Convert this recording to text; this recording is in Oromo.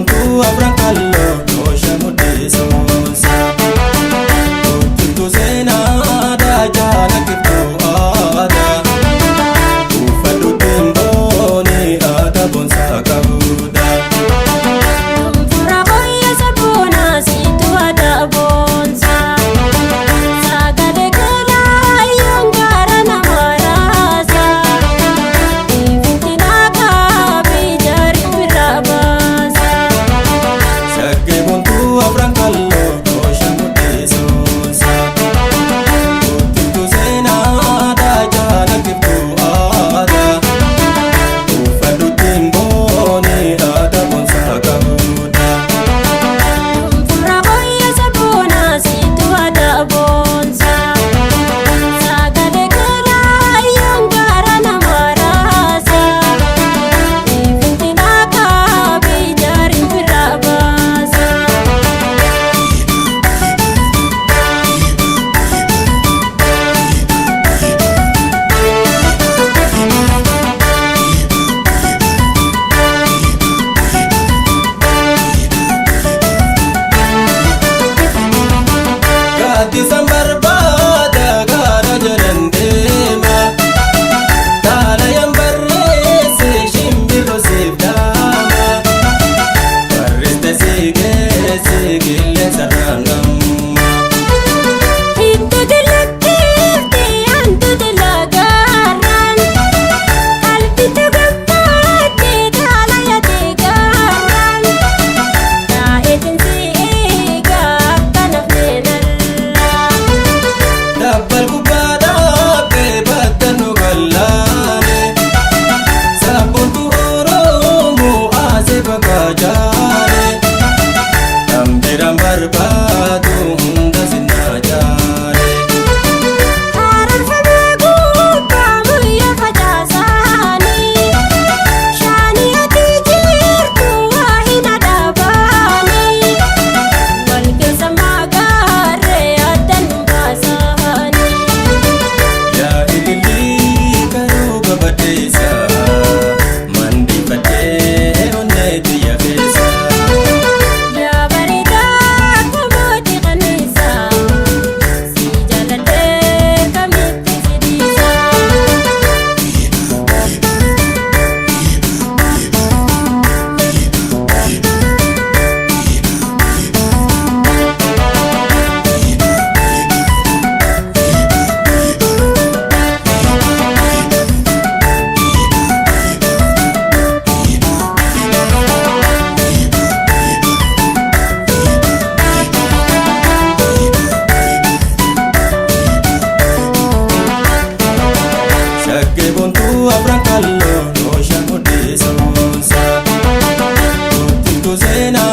buntu abran kallo no shamude sonsa tu zena da jana kifto ada ufadu tembo ni ada bonsa kabuda fura hoya sabona situ ada bonsa sagade kala yongara namarasa ifitina ka bijari pirabasa shagge buntu abran kallo no shamude sonsa tu zena da jana kifto ada ufadu tembo ni ada bonsa kabuda fura hoya sabona situ ada bonsa sagade kala yongara namarasa ifitina ka bijari pirabasa Gati sambar bada gara jarandema Tala yang barrese shimbiro sifdama Barreste sigile sarangamma Hindu dilakifti antu dilagaran Kalbi tugampati talaya tigaran Kahit siga kanafninalla Dabbal kubada pe baddanu gallane Sabuntu oromu ase bagajare Nambiram barbadu hunda sinajare Haran famagu kamuya fajasani Shani ati jirtu wahina dabani Walke samagare adan basani Ya ilili karuga badesa Mandi pate onne diya fesa Ya barida kamuti kanisa Si jalade kamiti sidisa Shagge buntu abran kallo no shamude sonsa Tu zena